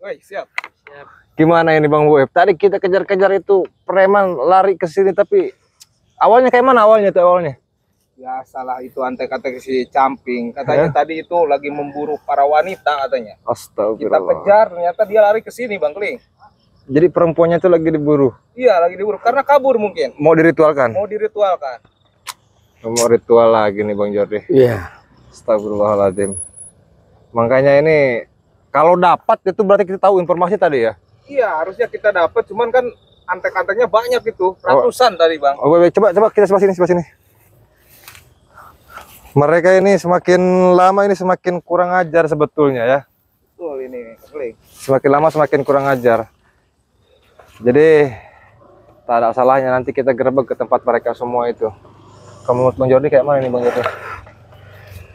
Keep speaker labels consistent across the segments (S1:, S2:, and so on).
S1: Woi, siap.
S2: Gimana ini Bang Boib? Tadi kita kejar-kejar itu preman lari ke sini, tapi awalnya kayak mana awalnya?
S1: Ya salah itu antek-antek si Camping. Katanya tadi itu lagi memburu para wanita katanya. Kita
S2: Astagfirullah.
S1: kejar, ternyata dia lari ke sini, Bang Kling.
S2: Jadi perempuannya itu lagi diburu.
S1: Iya, lagi diburu karena kabur mungkin.
S2: Mau diritualkan?
S1: Mau diritualkan.
S2: Mau ritual lagi nih Bang Jordi.
S3: Iya.
S2: Astagfirullahaladzim. Makanya ini kalau dapat itu berarti kita tahu informasi tadi ya.
S1: Iya, harusnya kita dapat, cuman kan antek-anteknya banyak itu, ratusan tadi, Bang.
S2: Oh, coba kita sebelah sini. Mereka ini semakin lama ini semakin kurang ajar sebetulnya ya.
S1: Betul ini, Kling.
S2: Semakin lama semakin kurang ajar. Jadi tak ada salahnya nanti kita gerebek ke tempat mereka semua itu. Kamu menurut Bang Jordi kayak mana nih Bang Jordi?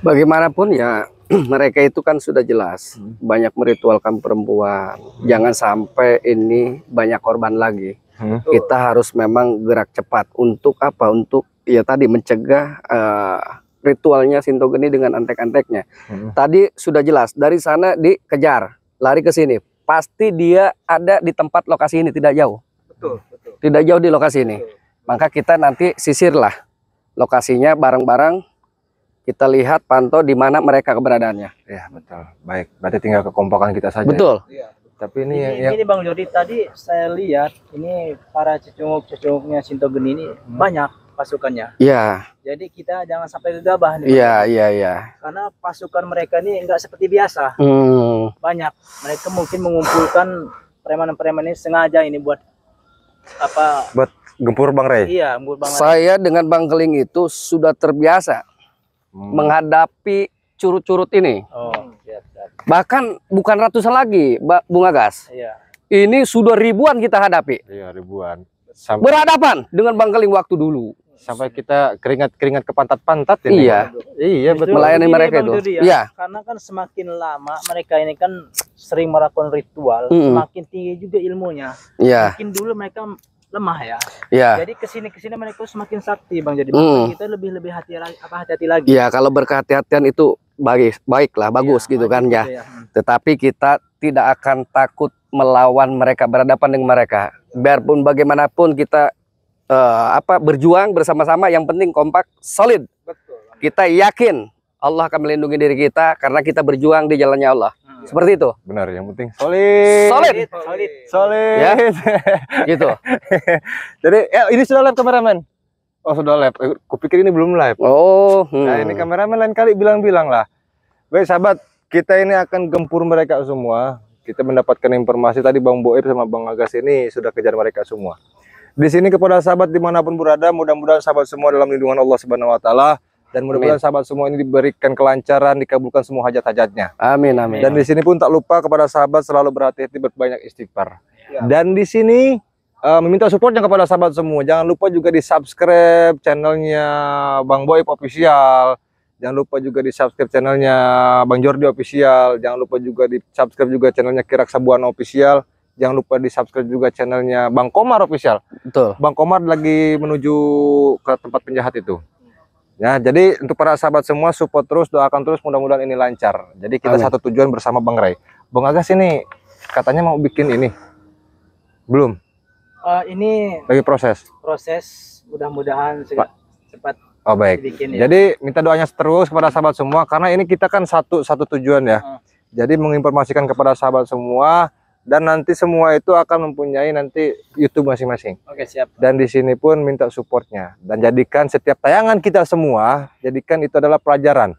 S3: Bagaimanapun ya mereka itu kan sudah jelas banyak meritualkan perempuan. Jangan sampai ini banyak korban lagi. Kita harus memang gerak cepat untuk apa? Untuk ya tadi mencegah ritualnya Sintogeni dengan antek-anteknya. Tadi sudah jelas dari sana dikejar, lari ke sini. Pasti dia ada di tempat lokasi ini, tidak jauh.
S1: Betul.
S3: Tidak jauh di lokasi ini. Maka kita nanti sisirlah lokasinya bareng-bareng. Kita lihat, pantau di mana mereka keberadaannya.
S2: Ya betul. Baik. Berarti tinggal kekompakan kita saja.
S3: Betul.
S1: Iya.
S2: Tapi ini
S4: Ini Bang Jordi, tadi saya lihat ini para cecunguk-cecunguknya Sintogeni ini banyak pasukannya.
S3: Iya.
S4: Jadi kita jangan sampai gegabah nih.
S3: Iya.
S4: Karena pasukan mereka ini enggak seperti biasa. Banyak. Mereka mungkin mengumpulkan preman-preman ini sengaja ini buat apa?
S2: buat gempur Bang Rey.
S4: Iya, buat Bang.
S3: Saya dengan Bang Keling itu sudah terbiasa menghadapi curut-curut ini.
S4: Oh, siap.
S3: Bahkan bukan ratusan lagi, Bung Agas.
S4: Iya.
S3: Ini sudah ribuan kita hadapi.
S2: Iya, ribuan.
S3: Berhadapan dengan Bang Keling waktu dulu.
S2: Sampai kita keringat ke pantat-pantat ini.
S3: Iya.
S2: Iya betul.
S3: Melayani
S4: Ini,
S3: mereka
S4: Bang
S3: itu.
S4: Jordi, ya.
S3: Iya.
S4: Karena kan semakin lama mereka ini kan sering melakukan ritual, semakin tinggi juga ilmunya.
S3: Iya.
S4: Mungkin dulu mereka lemah ya.
S3: Iya.
S4: Jadi kesini mereka semakin sakti Bang. Jadi kita lebih hati-hati lagi.
S3: Iya, kalau berkehati-hatian itu baiklah, bagus gitu kan ya. Tetapi kita tidak akan takut melawan mereka, berhadapan dengan mereka. Biarpun bagaimanapun kita berjuang bersama-sama, yang penting kompak, solid.
S1: Betul.
S3: Kita yakin Allah akan melindungi diri kita karena kita berjuang di jalannya Allah. Seperti itu.
S2: Benar, yang penting solid. Solid.
S3: Ya. Gitu.
S2: Jadi ini sudah live kameramen. Oh sudah live. Kupikir ini belum live.
S3: Oh.
S2: Nah ini kameramen lain kali bilang lah. Baik sahabat, kita ini akan gempur mereka semua. Kita mendapatkan informasi tadi Bang Boib sama Bang Agas ini sudah kejar mereka semua. Di sini kepada sahabat dimanapun berada, mudah-mudahan sahabat semua dalam lindungan Allah Subhanahu Wa Taala. Dan mudah-mudahan sahabat semua ini diberikan kelancaran, dikabulkan semua hajat-hajatnya.
S3: Amin, amin.
S2: Dan di sini pun tak lupa kepada sahabat selalu berhati-hati, berbanyak istighfar.
S1: Ya.
S2: Dan di sini meminta supportnya kepada sahabat semua. Jangan lupa juga di subscribe channelnya Bang Boib Official. Jangan lupa juga di subscribe channelnya Bang Jordi Official. Jangan lupa juga di subscribe juga channelnya Kirak Sabuana Official. Jangan lupa di subscribe juga channelnya Bang Komar Official.
S3: Betul.
S2: Bang Komar lagi menuju ke tempat penjahat itu. Ya, jadi untuk para sahabat semua support terus, doakan terus, mudah-mudahan ini lancar. Jadi kita satu tujuan bersama Bang Rey. Bang Agas ini katanya mau bikin ini. Belum.
S4: Ini
S2: Lagi proses.
S4: Mudah-mudahan cepat.
S2: Oh baik.
S4: Dibikin, ya.
S2: Jadi minta doanya terus kepada sahabat semua karena ini kita kan satu tujuan ya. Jadi menginformasikan kepada sahabat semua. Dan nanti semua itu akan mempunyai nanti YouTube masing-masing.
S4: Oke, siap.
S2: Dan di sini pun minta supportnya. Dan jadikan setiap tayangan kita semua, jadikan itu adalah pelajaran.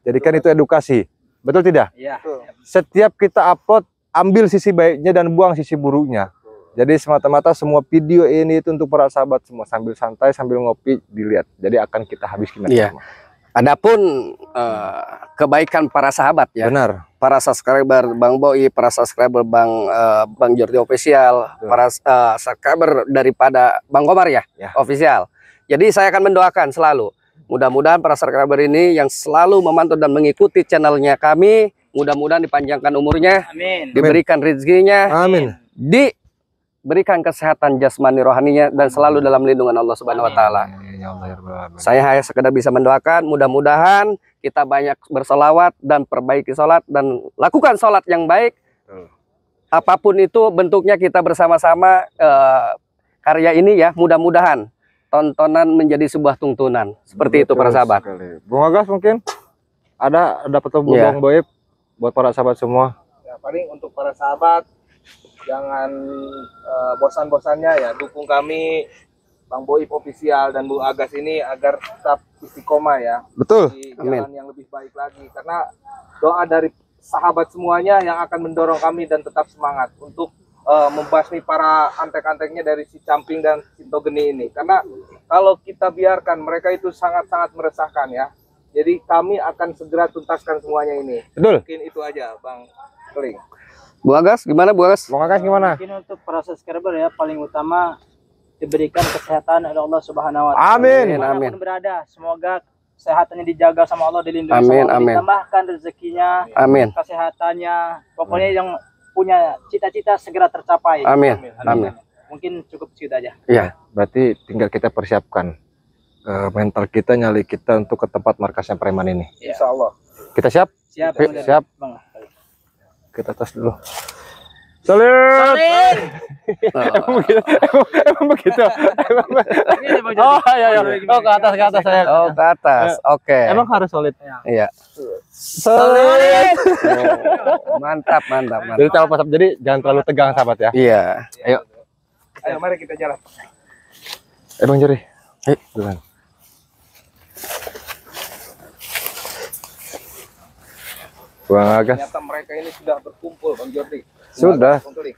S2: Jadikan itu edukasi. Betul tidak?
S4: Iya.
S2: Setiap kita upload, ambil sisi baiknya dan buang sisi buruknya. Jadi semata-mata semua video ini itu untuk para sahabat semua. Sambil santai, sambil ngopi, dilihat. Jadi akan kita habiskan.
S3: Iya. Adapun kebaikan para sahabat ya.
S2: Benar.
S3: Para subscriber Bang Boib, para subscriber Bang Jordi Official, para subscriber daripada Bang Komar ya, Official. Jadi saya akan mendoakan selalu. Mudah-mudahan para subscriber ini yang selalu memantau dan mengikuti channelnya kami, mudah-mudahan dipanjangkan umurnya,
S4: Amin.
S3: diberikan rezekinya,
S2: Amin.
S3: diberikan kesehatan jasmani rohaninya dan selalu dalam lindungan Allah Subhanahu Wa Taala. Saya hanya sekedar bisa mendoakan, mudah-mudahan kita banyak bersolawat dan perbaiki sholat dan lakukan sholat yang baik. apapun itu bentuknya kita bersama-sama karya ini ya, mudah-mudahan tontonan menjadi sebuah tuntunan. Seperti itu para sahabat.
S2: Bung Agas mungkin ada petua
S3: Ya.
S2: Bang Boib buat para sahabat semua.
S1: Ya, paling untuk para sahabat jangan bosan-bosannya ya dukung kami Bang Boib Official dan Bung Agas ini agar tetap istiqomah ya
S2: Betul.
S1: di
S3: Amin.
S1: jalan yang lebih baik lagi, karena doa dari sahabat semuanya yang akan mendorong kami dan tetap semangat untuk membasmi para antek-anteknya dari si Camping dan Sintogeni ini, karena kalau kita biarkan mereka itu sangat-sangat meresahkan ya. Jadi kami akan segera tuntaskan semuanya ini.
S2: Betul.
S1: Mungkin itu aja Bang Keling.
S3: Bu Agas, gimana Bu Agas?
S2: Bung Agas gimana?
S4: Mungkin untuk para subscriber ya, paling utama diberikan kesehatan oleh Allah Subhanahu wa taala.
S2: Amin.
S3: Amin.
S4: Dimanapun berada, semoga kesehatannya dijaga sama Allah, dilindungi
S3: Amin,
S4: sama Allah,
S3: amin.
S4: ditambahkan rezekinya,
S3: Amin.
S4: kesehatannya, pokoknya yang punya cita-cita segera tercapai.
S3: Amin. Amin.
S4: Mungkin cukup segitu aja.
S3: Iya.
S2: Berarti tinggal kita persiapkan mental kita, nyali kita untuk ke tempat markasnya preman ini.
S1: Insya Allah.
S2: Kita siap?
S4: Siap,
S2: Yuk,
S4: Bang.
S2: siap.
S4: Bang.
S2: Kita tes dulu. Salut. Emang begitu. Oh iya iya. Oh ke atas saya.
S3: Oh, ke atas. Oke.
S2: Emang harus solid.
S3: Iya.
S2: Solid.
S3: Mantap, mantap, mantap.
S2: Jadi tahu pas jadi jangan terlalu tegang sahabat ya.
S3: Iya.
S2: Ayo.
S1: Ayo mari kita jalan.
S2: Bang Jori. Ayo, jalan. Bang Agas.
S1: Ternyata mereka ini sudah berkumpul Bang Jordi.
S2: Sudah.
S1: Bang Keling.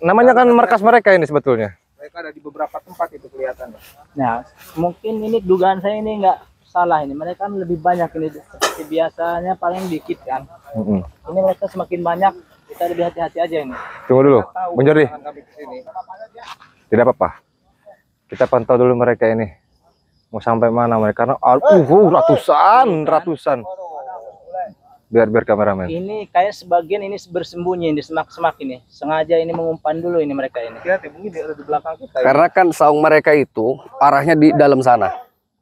S2: Namanya kan markas mereka ini sebetulnya.
S1: Mereka ada di beberapa tempat itu kelihatan.
S4: Nah, mungkin ini dugaan saya ini nggak salah ini. Mereka kan lebih banyak ini seperti biasanya paling dikit kan. Ini mereka semakin banyak, kita lebih hati-hati aja ini.
S2: Tunggu dulu.
S1: Tahu
S2: Bang Jordi.
S1: kedatangan kami ke sini.
S2: Tidak apa-apa. Kita pantau dulu mereka ini. Mau sampai mana mereka? Karena ratusan. Biar kameramen.
S4: Ini kayak sebagian ini bersembunyi di semak-semak ini. Sengaja ini mengumpan dulu ini mereka ini.
S1: Lihat mungkin dia ada di belakang kita.
S3: Karena kan saung mereka itu arahnya di dalam sana.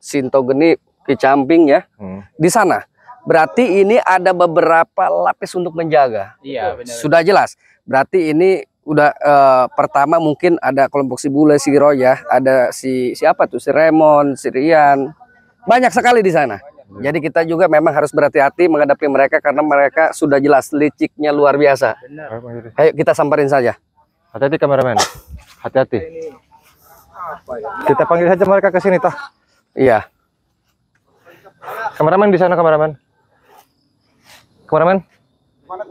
S3: Sintogeni, Kicamping ya. Di sana. Berarti ini ada beberapa lapis untuk menjaga.
S4: Iya, benar.
S3: Sudah jelas. Berarti ini udah pertama mungkin ada kelompok si Bule, si Roya, ada siapa tuh, si Remon, si Rian. Banyak sekali di sana. Jadi kita juga memang harus berhati-hati menghadapi mereka karena mereka sudah jelas liciknya luar biasa.
S4: Benar.
S3: Ayo kita samperin saja.
S2: Hati-hati kameramen. Hati-hati. Kita panggil saja mereka ke sini toh.
S3: Iya.
S2: Kameramen di sana kameramen. Kameramen.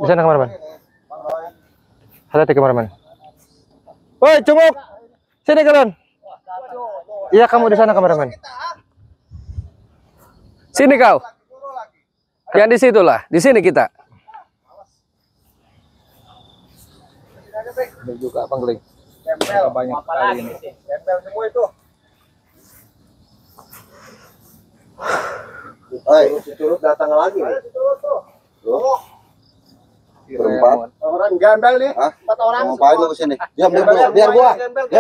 S2: Di sana kameramen. Hati-hati kameramen. Woi, cunguk. Sini kalian. Iya, kamu di sana kameramen.
S3: Sini kau. Yang di situ lah. Di sini kita.
S1: Ini juga Bang Keling. Mereka banyak sekali ini. Tempel semua itu.
S5: Curut datang lagi.
S1: Berempat.
S5: Orang gembel nih. 4 orang. Mau ngapain lu kesini? Diam dulu. Biar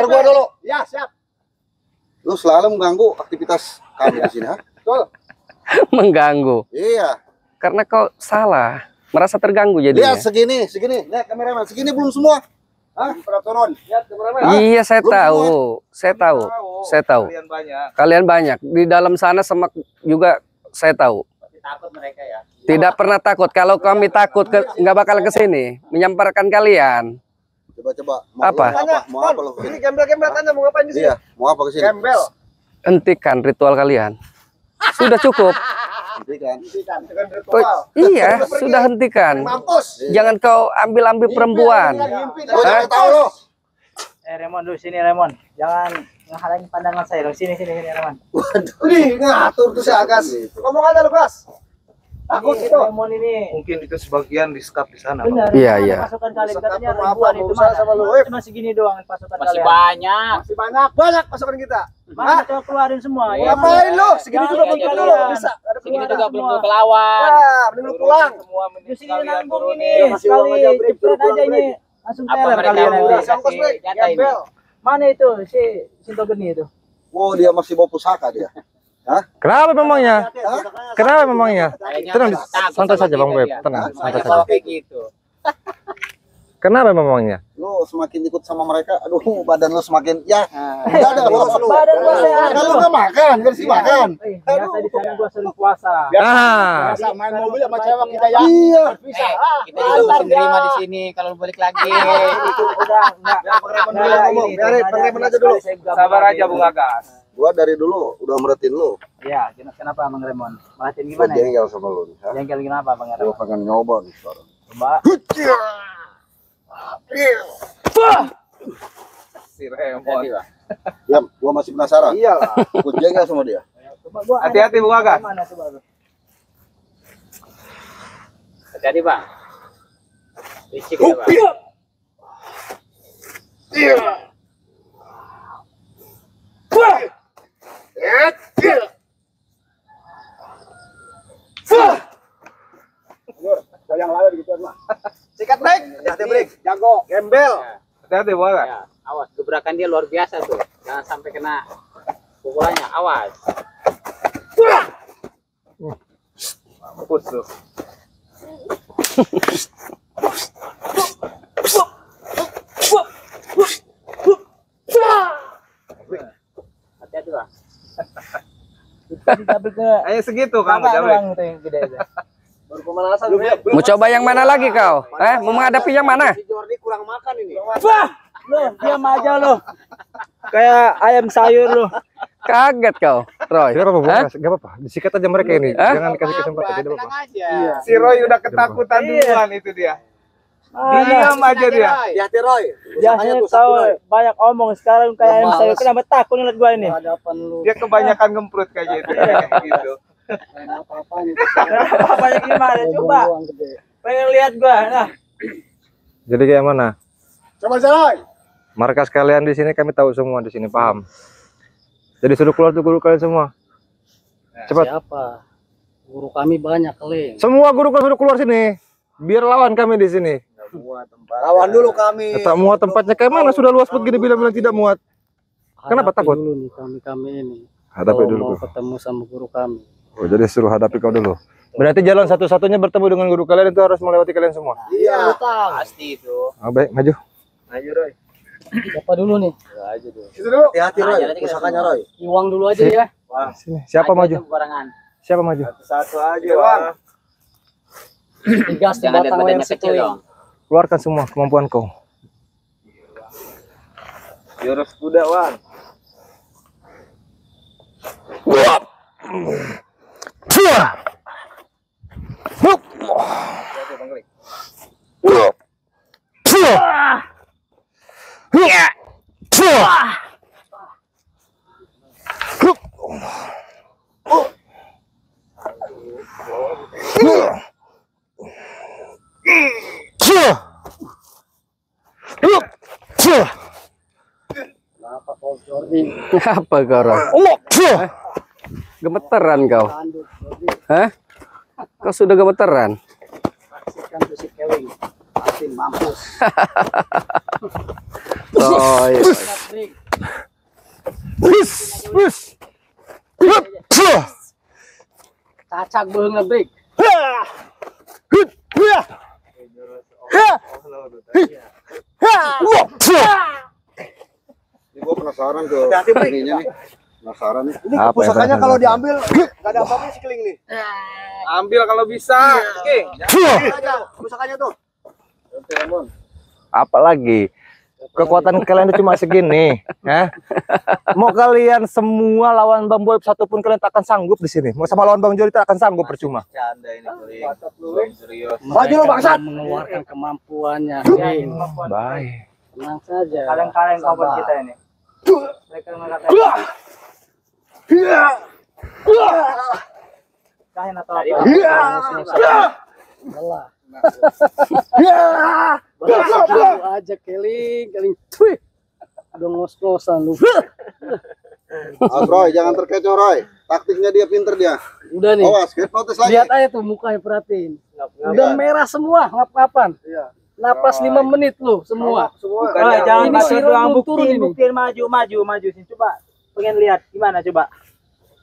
S5: gua dulu. Ya, siap. Lu selalu mengganggu aktivitas kami di sini, ha? Betul.
S3: Mengganggu.
S5: Iya.
S3: Karena kau salah. Merasa terganggu jadinya.
S5: Lihat segini. Lihat kameramen, segini belum semua. Hah? Pada turun. Lihat kameramen.
S3: Iya, saya
S5: Belum
S3: tahu. Saya tahu.
S1: Kalian banyak.
S3: Kalian banyak. Di dalam sana semak juga saya tahu.
S4: Takut mereka ya.
S3: Tidak pernah takut. Kalau kami takut nggak bakal ke sini menyamparkan kalian.
S5: Coba.
S3: Apa?
S5: Mau apa lu kesini?
S1: Gembel-gembel tanya mau ngapain di sini?
S5: Iya, mau apa kesini?
S1: Gembel.
S3: Hentikan ritual kalian. Sudah cukup.
S5: Hentikan.
S3: Iya, sudah hentikan.
S5: Mampus.
S3: Jangan kau ambil perempuan.
S5: Gua jangan tahu lu.
S4: Remon dulu sini Remon. Jangan menghalangi pandangan saya. Sini Remon.
S5: Nih, ngatur tuh si Agas. Ngomong aja lu, Gas. Takut
S4: Ini
S5: itu.
S4: Remon ini.
S1: Mungkin itu sebagian di skap di sana.
S4: Benar.
S3: Iya, iya.
S4: Pasukan kalian katanya
S5: Apa,
S4: ribuan itu
S5: berusaha
S4: mana?
S5: sama lu,
S4: Cuma segini doang pasukan
S6: Masih
S4: kalian.
S6: banyak.
S5: Masih banyak pasukan kita.
S4: Mana coba keluarin semua.
S6: Iya,
S5: Ngapain lu? Segini
S4: Jangan
S5: juga belum
S4: kalian.
S5: dulu bisa. Ada
S6: Segini
S5: keluaran.
S6: juga belum kelawan.
S5: Ya, mending lu pulang.
S1: Semua
S4: Di
S1: menit
S4: sini
S1: kalian
S4: nanggung
S1: turun
S4: ini.
S5: Ya, masih
S4: Sekali
S5: uang aja, break,
S4: jepret
S5: pulang,
S4: aja ini. Langsung
S6: Apa
S4: teler
S6: mereka
S4: kalian.
S6: mau
S5: Udah,
S6: kasih
S5: sangkos, Bre.
S6: jatah ini?
S5: Gembel.
S4: Mana itu si Sintogeni itu?
S5: Oh, dia masih bawa pusaka dia.
S2: Kenapa memangnya? Kenapa memangnya?
S6: Kayaknya
S2: Tenang,
S6: takut
S2: santai
S6: sama
S2: saja Bang
S6: kita
S2: Web.
S6: dia.
S2: Tenang, santai
S6: Banyak
S2: saja.
S6: orang kayak gitu.
S2: Kenapa memangnya?
S5: Lu semakin ikut sama mereka, aduh badan lu semakin ya. Enggak ada lu.
S4: Badan gua sehat.
S5: Kalau enggak makan, enggak sih makan.
S4: Biasa di sana gua sering puasa.
S2: Ah,
S5: Biasa main mobil sama cewek kita ya. Iya. Bisa.
S6: Kita juga mesti nerima di sini kalau balik lagi.
S4: Udah enggak.
S5: Biarin, pengen aja dulu.
S1: Sabar aja Bung Agas.
S5: Gua dari dulu udah meretin lu.
S4: Iya, kenapa Bang Remon? Perhatiin
S5: Gua
S4: gimana?
S5: jengkel sama lu nih.
S4: Jengkel kenapa Bang
S5: Gua
S4: Remon?
S5: pengen nyoba nih sekarang.
S4: Coba.
S1: Si Remon.
S5: Ya, gua masih penasaran. Iyalah. Gua jengkel sama dia.
S4: Coba gua.
S1: Hati-hati Bung Agas.
S4: Mana coba?
S6: Hati-hati Bang. Licik ya Bang.
S5: Yang lawan gitu mah. Sikat break, hati break, jago, gembel.
S1: Hati-hati Bung Agas.
S6: Ya, awas gebrakan dia luar biasa tuh. Jangan sampai kena pukulannya. Awas.
S1: Mampus tuh.
S6: Hati-hati Bang.
S1: Ayo segitu kamu Jamil.
S4: Doang itu yang gede itu.
S1: Baru pemanasan.
S3: Mau coba yang mana lagi kau? Mau menghadapi yang mana?
S5: Si Jordi kurang makan ini.
S4: Wah, lo diam aja lo. Kayak ayam sayur lo.
S3: Kaget kau, Roy.
S2: Tidak apa-apa,
S3: Hah?
S2: Gak apa-apa. Disikat aja mereka ini.
S3: Hah?
S2: Jangan dikasih kesempatan. Tidak
S6: Tenang
S2: apa-apa.
S6: aja.
S1: Si Roy udah ketakutan duluan itu dia. Diam aja dia.
S5: Hati Roy.
S4: Biasanya kau banyak omong, sekarang kayak ayam sayur. Kenapa takut ngeliat gua ini?
S1: Dia kebanyakan gemprut kayaknya itu. Gitu.
S4: Apa yang gimana? Coba. Pengen lihat gua. Nah,
S2: Jadi kayak mana?
S5: Coba Roy.
S2: Markas kalian di sini kami tahu semua di sini, paham? Jadi suruh keluar tuh guru kalian semua. Cepat.
S7: Siapa? Guru kami banyak kali.
S2: Semua guru kalian suruh keluar sini. Biar lawan kami di sini.
S5: Lawan dulu kami.
S2: Tak muat tempatnya kayak mana? Sudah luas begini bilang-bilang tidak muat. Kenapa
S7: Hadapi
S2: takut?
S7: dulu nih kami ini.
S2: Hadapi
S7: Kalau
S2: dulu.
S7: mau ketemu sama guru kami.
S2: Oh, jadi suruh hadapi kau dulu. Berarti jalan satu-satunya bertemu dengan guru kalian itu harus melewati kalian semua.
S5: Iya.
S6: Pasti itu.
S2: Ah, baik, maju.
S1: Ayo Roy.
S7: Siapa dulu nih?
S5: Hati-hati Roy. Pusakanya Roy.
S7: Iwang dulu aja ya.
S2: Sini. Siapa maju?
S6: Barangan.
S2: Siapa maju?
S1: Satu aja Bang.
S7: Digas di
S6: Jangan lihat
S7: batang
S6: badannya
S7: yang
S6: kecil
S7: situ.
S6: dong.
S2: Keluarkan semua kemampuan kau.
S1: Jurus kuda Bang.
S3: Apa kau, Roy? Gemeteran kau. Hah? Kau sudah gemeteran?
S7: Saksikan tuh si Kevin. Pasti mampus.
S3: Roy.
S7: Cacak banget, Brik.
S5: Ini gua penasaran ke ininya nih. Penasaran nih. Ini
S2: Apa
S5: pusakanya
S2: yang
S5: kalau
S2: penasaran?
S5: diambil enggak ada apa-apa sih keling nih.
S1: Ambil kalau bisa. Oke.
S5: Aja pusakanya tuh.
S2: Apalagi kekuatan kalian itu cuma segini, ya. Mau kalian semua lawan Bang Boy satu pun kalian tak akan sanggup di sini. Mau sama lawan Bang Jori tak akan sanggup percuma.
S1: Canda ini Keling. Serius.
S5: Maju lu, bangsat.
S7: Mengeluarkan kemampuannya. Brik.
S2: Baik.
S7: Tenang saja.
S4: kaleng-kaleng kawan kita ini. Mereka mengatakan kain atau apa?
S7: Alah. Baru aja keling. Cuy. Udah ngos-ngosan lu.
S5: Roy, jangan terkecoh Roy. Taktiknya dia pinter dia.
S7: Udah nih.
S5: Awas, hipnotis lagi.
S7: Lihat aja tuh mukanya, perhatiin. Udah merah semua, ngap-ngapan.
S5: Iya.
S7: Napas 5 menit lu semua.
S4: Roy, jangan
S7: Ini
S4: batu
S7: si Roy
S4: doang,
S7: belum turun ini.
S4: buktiin maju sini. Coba pengen lihat gimana coba.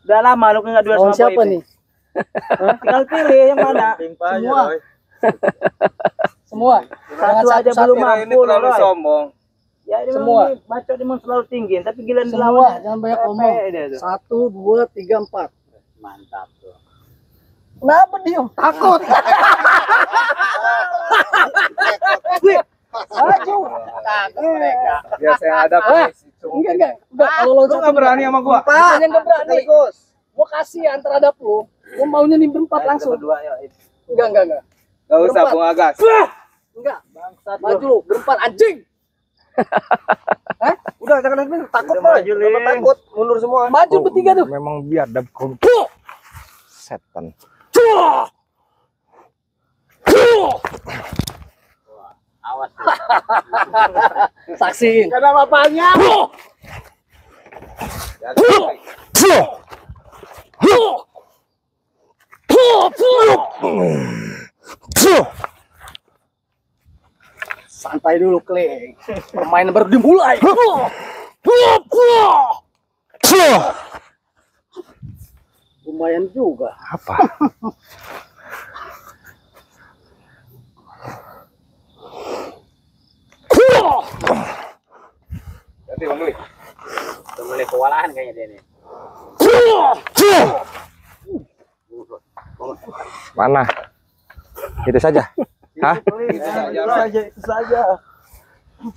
S4: Udah lama lu enggak duel
S7: Lawan
S4: sama
S7: siapa
S4: Boy,
S7: nih?
S4: Tinggal pilih yang mana.
S7: Semua. Semua.
S4: Satu aja belum
S1: Kira ini
S4: mampu
S1: terlalu
S4: loh.
S1: sombong.
S4: Ya ini
S7: Semua.
S4: memang bacot dia memang selalu tinggi, tapi gila
S7: Semua, jangan banyak
S4: pepe
S7: ngomong.
S4: dia tuh.
S7: 1, 2, 3, 4.
S6: Mantap tuh.
S7: Kenapa diem? Takut. Maju.
S1: Ya saya ada si Cung.
S7: Enggak. Kalau
S1: Lu
S7: loncat
S1: nggak berani sama gua.
S7: Bukannya enggak berani. Gua kasihan terhadap lu. Gua maunya nih berempat langsung.
S4: Berdua ya.
S7: Enggak.
S1: Gak usah
S7: Berempat.
S1: Bung Agas.
S7: Enggak.
S4: Bangsat
S7: Maju lu, berempat anjing.
S5: Udah jangan takut
S4: Udah maju, Ling.
S5: takut, mundur semua.
S7: Maju bertiga tuh.
S2: Memang biadab kau. Setan.
S6: Awas.
S7: Saksiin.
S5: Gak ada apa-apanya.
S7: Santai dulu, Kling. Permainan baru dimulai. Lumayan juga.
S2: Apa?
S1: Nanti Bang Dwi.
S6: Udah mulai kewalahan kayaknya dia nih.
S2: Mana? Itu saja. Hah?
S1: Itu saja.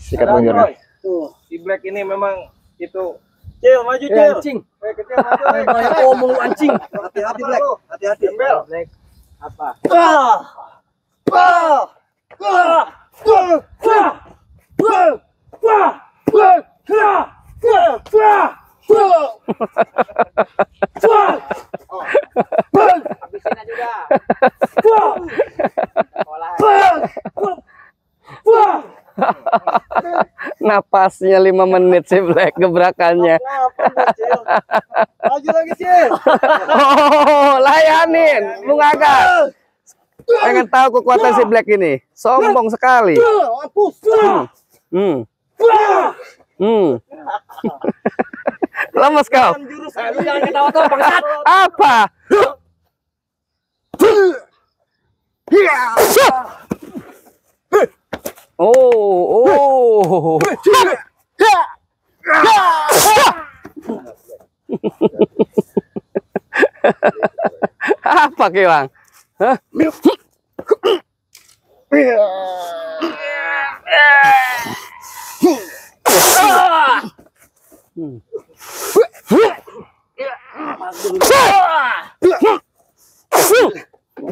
S2: Sikat Bang Jordan.
S7: Tuh.
S1: Si Black ini memang itu.
S4: Cil, maju Cil.
S7: Anjing.
S1: Kecil maju.
S7: Banyak ngomong lu anjing.
S5: Hati-hati Black, hati-hati.
S4: Black. Apa?
S6: Habisin aja udah. Kewalahan.
S3: Napasnya 5 menit sih Black gebrakannya.
S5: Maju lagi Cil.
S3: Oh, layanin, Bung Agas. Pengen tahu kekuatan si Black ini. Sombong sekali. Hmm. Lemes kau.
S7: Lu jangan ketawa-tawa bangsat.
S3: Apa? Oh. Apa Kiwang? Hah?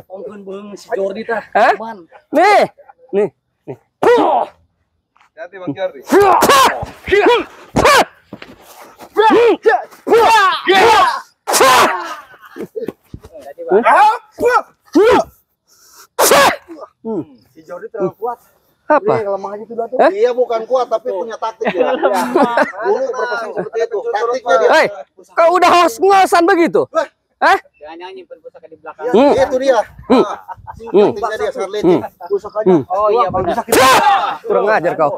S7: Ongkeun beung si Jordi tah.
S3: Hah?
S7: Aman.
S3: Nih.
S1: Hati Bang Jordi.
S5: Si Jordi terlalu kuat.
S3: Apa?
S5: Kelemahannya itu tuh. Dia bukan kuat tapi punya taktik dia. Dulu berpesan seperti itu. Taktiknya dia.
S3: Hei, kau udah ngos-ngosan begitu? Hah?
S6: Jangan nyimpen pusaka di belakang.
S5: Itu dia. Taktiknya dia Sarleti. Pusakanya.
S6: Oh iya benar.
S3: Kurang ajar kau.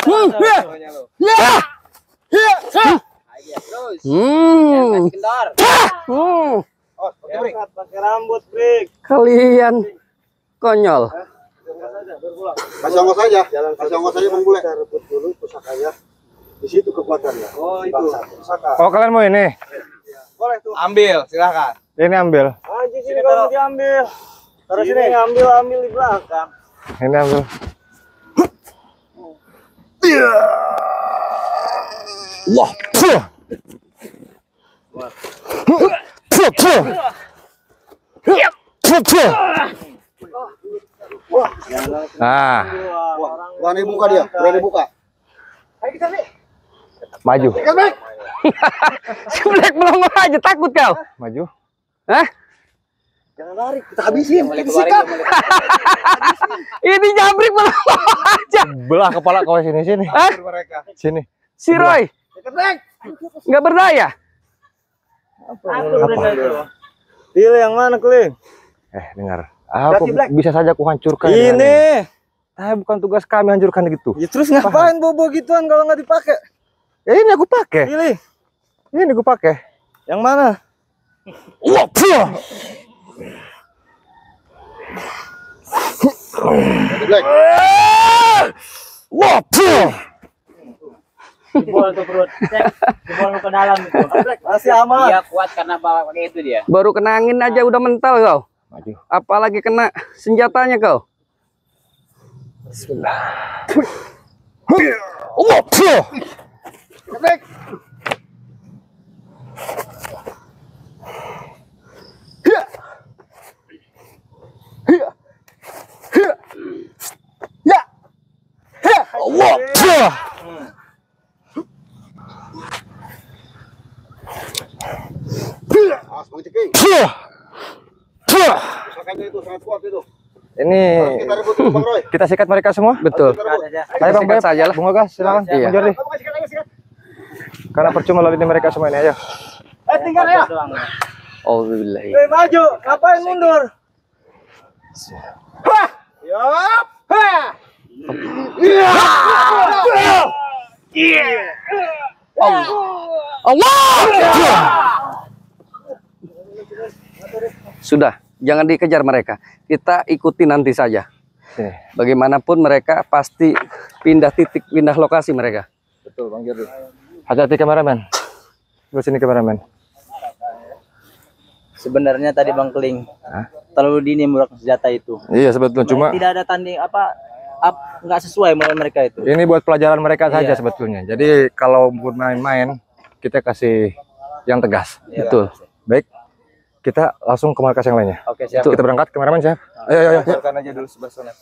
S1: Pokoknya lo.
S6: Terus.
S3: Hmm.
S6: Kendor.
S4: Pakai rambut, Black.
S3: Kalian konyol.
S5: Kasih ongkos aja. Kasih ongkos aja Bang Bule. Rebut dulu pusakanya. Di situ kekuatannya.
S1: Oh itu.
S5: Pusaka.
S2: Oh, kalian mau ini?
S5: Boleh tuh.
S1: Ambil, silakan.
S2: Ini ambil.
S4: Anjing sini kamu diambil. Taruh sini ambil di belakang.
S2: Ini ambil. Wah, puh. Puh, puh. Puh, puh. Nah,
S5: Berani buka dia. Berani buka.
S2: maju.
S3: Si Black melongo aja takut kau.
S2: Maju.
S3: Hah?
S5: Jangan lari. Kita habisin.
S6: Mulai keluarin.
S3: Ini jabrik melongo aja.
S2: Belah kepala kau sini.
S3: Hah?
S1: Mereka.
S2: Sini.
S3: Si Roy nggak berdaya.
S4: Pilih yang mana, Kling?
S2: Dengar. Aku bisa saja aku hancurkan.
S4: Ini.
S2: Bukan tugas kami hancurkan gitu.
S4: Ya terus ngapain bobo gituan kalau nggak dipakai?
S2: Ya ini aku pakai.
S4: Pilih.
S2: Ini aku pakai. Yang mana?
S5: Black.
S4: Jebol tuh perut. Cek, jebol lu ke dalam itu.
S7: Masih aman.
S6: Dia kuat karena bawa pakai itu dia.
S3: Baru kena angin aja udah mental kau.
S2: Maju.
S3: Apalagi kena senjatanya kau.
S5: Black. Ah, seperti itu. Usahakannya itu sangat kuat itu.
S2: Ini
S5: Kita rebut dulu, Bang Roy.
S2: kita sikat mereka semua.
S3: Betul.
S2: Ayo Bang Beb,
S3: saja lah.
S2: Bung Ogas, silakan.
S3: Iya.
S2: Bang Jordi. Karena percuma lalu ini mereka semua ini, ayo.
S7: Tinggal ya.
S4: Doang.
S3: Alhamdulillah.
S7: Maju. Ngapain mundur? Yup.
S3: Sudah, jangan dikejar mereka. Kita ikuti nanti saja.
S2: Sini.
S3: Bagaimanapun mereka pasti pindah titik, pindah lokasi mereka.
S2: Betul, Bang Jordi. Hati-hati kameramen. Lu sini kameramen.
S4: Sebenarnya tadi Bang Keling terlalu dini menggunakan senjata itu.
S2: Iya, sebetulnya cuma
S4: Tidak ada tanding nggak sesuai menurut mereka itu.
S2: ini buat pelajaran mereka saja
S4: Iya.
S2: sebetulnya. Jadi kalau buat main-main, kita kasih yang tegas.
S3: Betul.
S2: Baik, kita langsung ke markas yang lainnya.
S4: Oke, siap.
S2: Kita berangkat, kameramen siap. Ayo, ayo, ayo.
S1: Aja dulu sebelah sana.